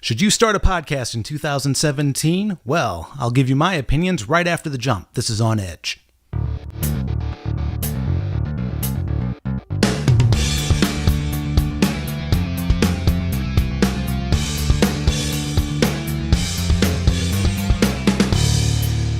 Should you start a podcast in 2017? Well, I'll give you my opinions right after the jump. This is ONYXedge.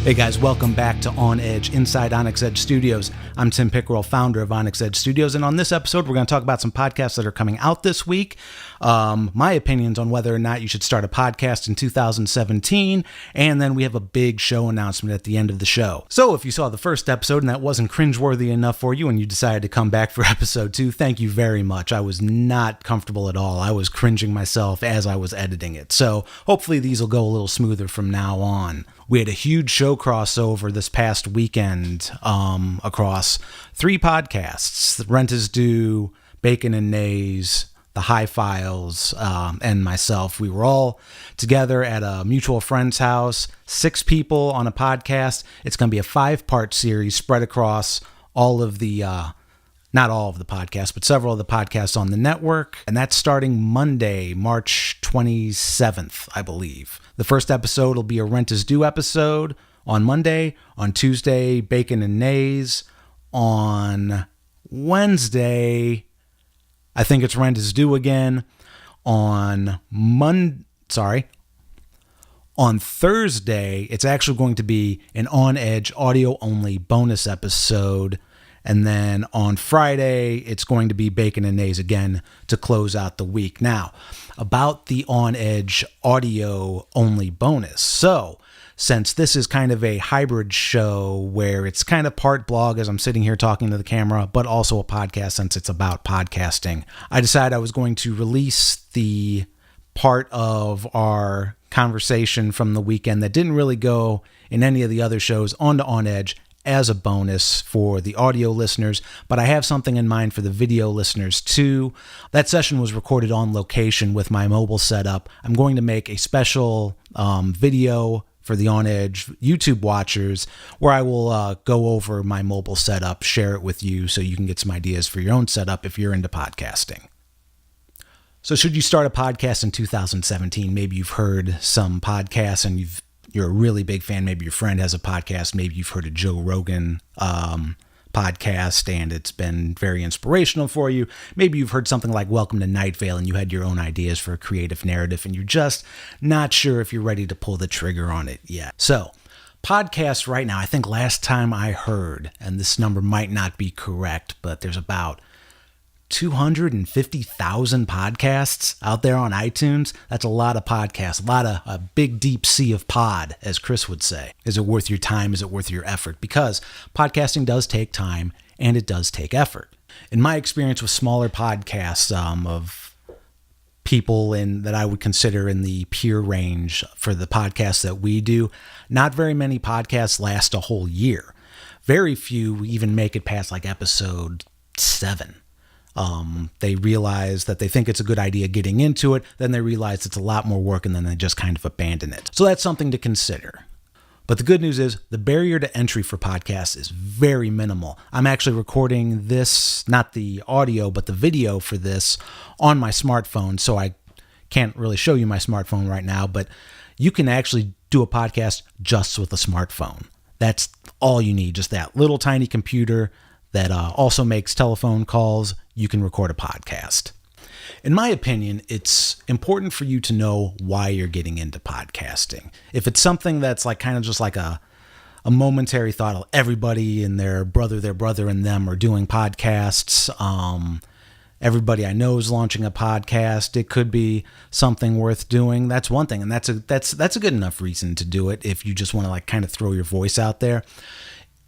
Hey guys, welcome back to ONYXedge inside ONYXedge Studios. I'm Tim Pickerill, founder of ONYXedge Studios, and on this episode, we're going to talk about some podcasts that are coming out this week, my opinions on whether or not you should start a podcast in 2017, and then we have a big show announcement at the end of the show. So if you saw the first episode and that wasn't cringeworthy enough for you and you decided to come back for episode 2, thank you very much. I was not comfortable at all. I was cringing myself as I was editing it. So hopefully these will go a little smoother from now on. We had a huge show crossover this past weekend across 3 podcasts, Rent is Due, Bacon and Nays, The High Files, and myself. We were all together at a mutual friend's house, 6 people on a podcast. It's going to be a 5-part series spread across all of the, not all of the podcasts, but several of the podcasts on the network. And that's starting Monday, March 27th, I believe. The first episode will be a Rent is Due episode on Monday. On Tuesday, Bacon and Nays. On Wednesday, I think it's Rent is Due again. On Thursday, it's actually going to be an ONYXedge audio-only bonus episode. And then on Friday, it's going to be Bacon and Nays again to close out the week. Now, about the ONYXedge audio-only bonus. So, since this is kind of a hybrid show where it's kind of part blog as I'm sitting here talking to the camera, but also a podcast since it's about podcasting, I decided I was going to release the part of our conversation from the weekend that didn't really go in any of the other shows onto ONYXedge as a bonus for the audio listeners, but I have something in mind for the video listeners too. That session was recorded on location with my mobile setup. I'm going to make a special video for the ONYXedge YouTube watchers where I will go over my mobile setup, share it with you so you can get some ideas for your own setup if you're into podcasting. So should you start a podcast in 2017? Maybe you've heard some podcasts and you're a really big fan. Maybe your friend has a podcast. Maybe you've heard a Joe Rogan podcast and it's been very inspirational for you. Maybe you've heard something like Welcome to Night Vale and you had your own ideas for a creative narrative and you're just not sure if you're ready to pull the trigger on it yet. So podcasts right now, I think last time I heard, and this number might not be correct, but there's about 250,000 podcasts out there on iTunes. That's a lot of podcasts, a big deep sea of pod, as Chris would say. Is it worth your time? Is it worth your effort? Because podcasting does take time and it does take effort. In my experience with smaller podcasts of people that I would consider in the peer range for the podcasts that we do, not very many podcasts last a whole year. Very few even make it past like episode 7. They realize that they think it's a good idea getting into it, then they realize it's a lot more work, and then they just kind of abandon it. So that's something to consider. But the good news is the barrier to entry for podcasts is very minimal. I'm actually recording this, not the audio, but the video for this on my smartphone, so I can't really show you my smartphone right now, but you can actually do a podcast just with a smartphone. That's all you need, just that little tiny computer that also makes telephone calls. You can record a podcast. In my opinion, it's important for you to know why you're getting into podcasting. If it's something that's like kind of just like a momentary thought, everybody and their brother and them are doing podcasts. Everybody I know is launching a podcast. It could be something worth doing. That's one thing, and that's a good enough reason to do it if you just want to like kind of throw your voice out there.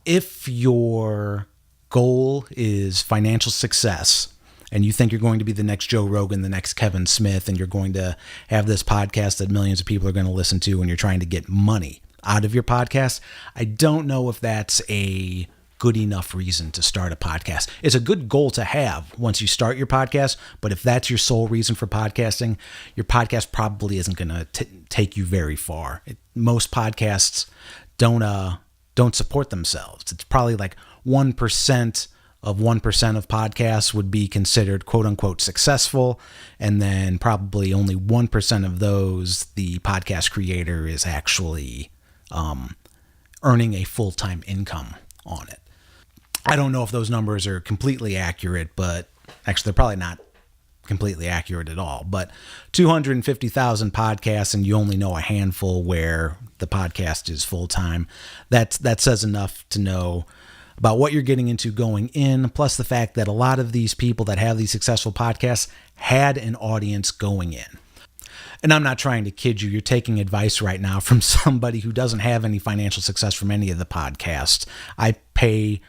If your goal is financial success and you think you're going to be the next Joe Rogan, the next Kevin Smith, and you're going to have this podcast that millions of people are going to listen to and you're trying to get money out of your podcast, I don't know if that's a good enough reason to start a podcast. It's a good goal to have once you start your podcast, but if that's your sole reason for podcasting, your podcast probably isn't going to take you very far. Most podcasts don't support themselves. It's probably like 1% of 1% of podcasts would be considered quote unquote successful. And then probably only 1% of those, the podcast creator is actually earning a full-time income on it. I don't know if those numbers are completely accurate, but actually they're probably not completely accurate at all. But 250,000 podcasts and you only know a handful where the podcast is full-time. That says enough to know about what you're getting into going in, plus the fact that a lot of these people that have these successful podcasts had an audience going in. And I'm not trying to kid you. You're taking advice right now from somebody who doesn't have any financial success from any of the podcasts. I pay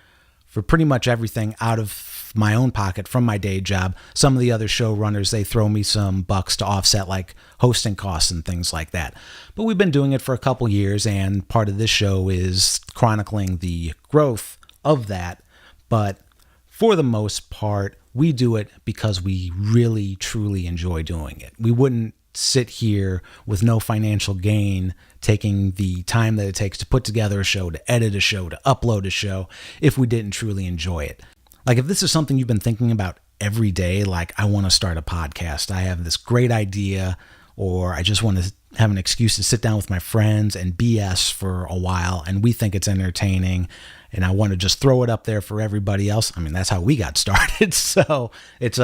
for pretty much everything out of my own pocket from my day job. Some of the other showrunners, they throw me some bucks to offset like hosting costs and things like that. But we've been doing it for a couple years, and part of this show is chronicling the growth of that. But for the most part, we do it because we really, truly enjoy doing it. We wouldn't sit here with no financial gain, taking the time that it takes to put together a show, to edit a show, to upload a show, if we didn't truly enjoy it. Like if this is something you've been thinking about every day, like I want to start a podcast, I have this great idea, or I just want to have an excuse to sit down with my friends and BS for a while, and we think it's entertaining, and I want to just throw it up there for everybody else. I mean, that's how we got started. So it's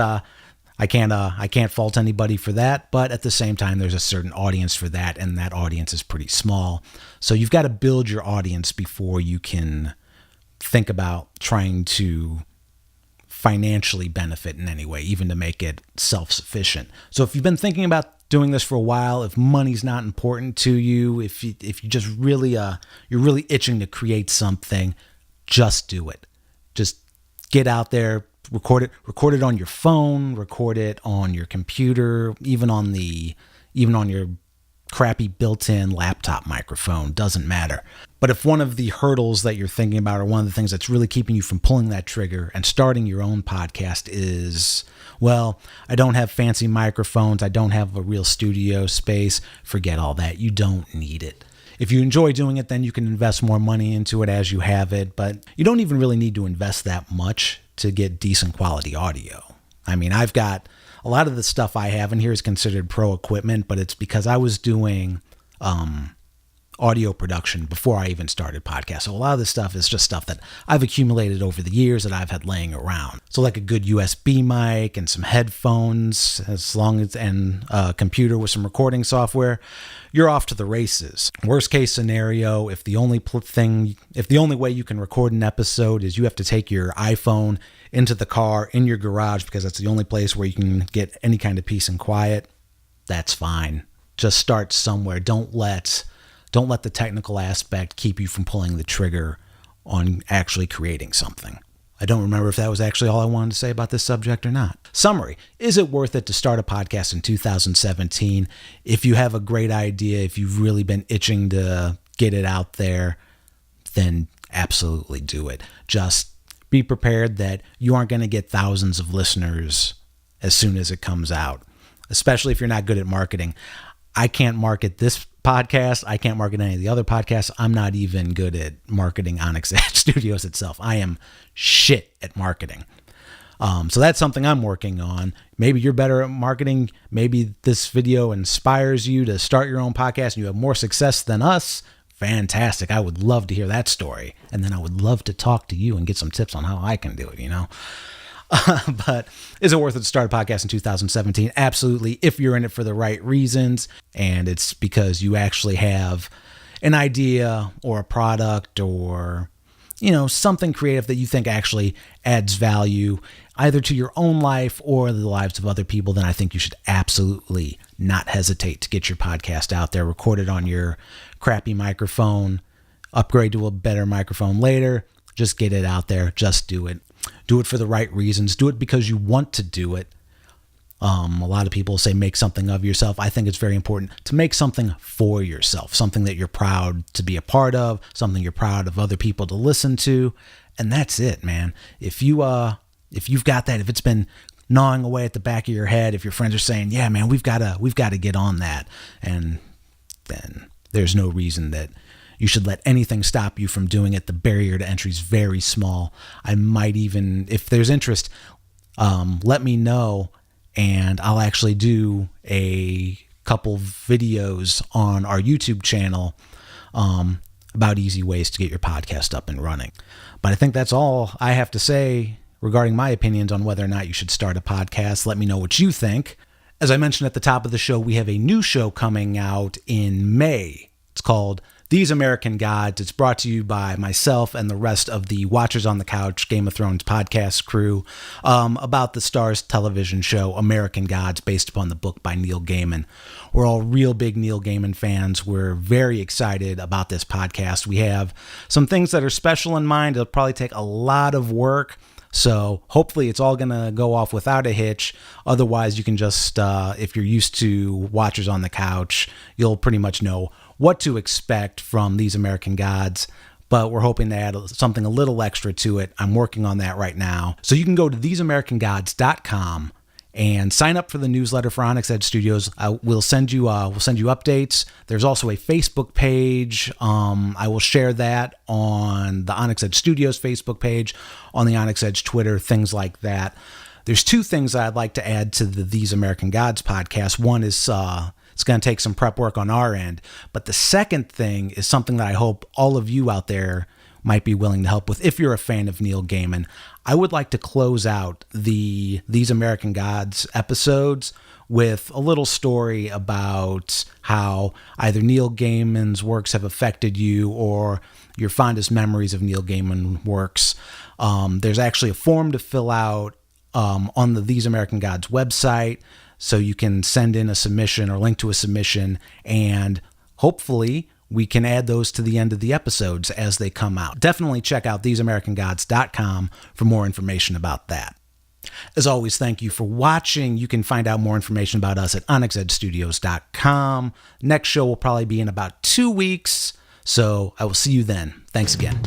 I can't fault anybody for that, but at the same time, there's a certain audience for that, and that audience is pretty small. So you've got to build your audience before you can think about trying to financially benefit in any way, even to make it self-sufficient. So if you've been thinking about doing this for a while, if money's not important to you, if you just really you're really itching to create something, just do it. Just get out there. Record it on your phone, record it on your computer, even on your crappy built-in laptop microphone, doesn't matter. But if one of the hurdles that you're thinking about, or one of the things that's really keeping you from pulling that trigger and starting your own podcast is, well, I don't have fancy microphones, I don't have a real studio space, forget all that. You don't need it. If you enjoy doing it, then you can invest more money into it as you have it, but you don't even really need to invest that much to get decent quality audio. I mean, I've got a lot of the stuff I have in here is considered pro equipment, but it's because I was doing audio production before I even started podcasts. So a lot of this stuff is just stuff that I've accumulated over the years that I've had laying around. So like a good USB mic and some headphones, and a computer with some recording software, you're off to the races. Worst case scenario, if the only way you can record an episode is you have to take your iPhone into the car in your garage because that's the only place where you can get any kind of peace and quiet, that's fine. Just start somewhere. Don't let the technical aspect keep you from pulling the trigger on actually creating something. I don't remember if that was actually all I wanted to say about this subject or not. Summary. Is it worth it to start a podcast in 2017? If you have a great idea, if you've really been itching to get it out there, then absolutely do it. Just be prepared that you aren't going to get thousands of listeners as soon as it comes out, especially if you're not good at marketing. I can't market this podcast. I can't market any of the other podcasts. I'm not even good at marketing ONYXedge Studios itself. I am shit at marketing. So that's something I'm working on. Maybe you're better at marketing. Maybe this video inspires you to start your own podcast and you have more success than us. Fantastic. I would love to hear that story. And then I would love to talk to you and get some tips on how I can do it, But is it worth it to start a podcast in 2017? Absolutely, if you're in it for the right reasons, and it's because you actually have an idea or a product or, something creative that you think actually adds value either to your own life or the lives of other people, then I think you should absolutely not hesitate to get your podcast out there, record it on your crappy microphone, upgrade to a better microphone later, just get it out there, just do it. Do it for the right reasons. Do it because you want to do it. A lot of people say make something of yourself. I think it's very important to make something for yourself, something that you're proud to be a part of, something you're proud of other people to listen to, and that's it, man. If you've got that, if it's been gnawing away at the back of your head, if your friends are saying, "Yeah, man, we've got to get on that," and then there's no reason that you should let anything stop you from doing it. The barrier to entry is very small. I might even, if there's interest, let me know, and I'll actually do a couple videos on our YouTube channel about easy ways to get your podcast up and running. But I think that's all I have to say regarding my opinions on whether or not you should start a podcast. Let me know what you think. As I mentioned at the top of the show, we have a new show coming out in May. It's called These American Gods. It's brought to you by myself and the rest of the Watchers on the Couch Game of Thrones podcast crew, about the Starz television show American Gods, based upon the book by Neil Gaiman. We're all real big Neil Gaiman fans. We're very excited about this podcast. We have some things that are special in mind. It'll probably take a lot of work, so hopefully it's all going to go off without a hitch. Otherwise, you can just, if you're used to Watchers on the Couch, you'll pretty much know what to expect from These American Gods. But we're hoping to add something a little extra to it. I'm working on that right now. So you can go to theseamericangods.com and sign up for the newsletter for ONYXedge Studios. We'll send you updates. There's also a Facebook page. I will share that on the ONYXedge Studios Facebook page, on the ONYXedge Twitter, things like that. There's two things I'd like to add to the These American Gods podcast. One is it's going to take some prep work on our end. But the second thing is something that I hope all of you out there might be willing to help with if you're a fan of Neil Gaiman. I would like to close out the These American Gods episodes with a little story about how either Neil Gaiman's works have affected you or your fondest memories of Neil Gaiman works. There's actually a form to fill out on the These American Gods website, so you can send in a submission or link to a submission, and hopefully we can add those to the end of the episodes as they come out. Definitely check out theseamericangods.com for more information about that. As always, thank you for watching. You can find out more information about us at ONYXedgestudios.com. Next show will probably be in about 2 weeks, so I will see you then. Thanks again.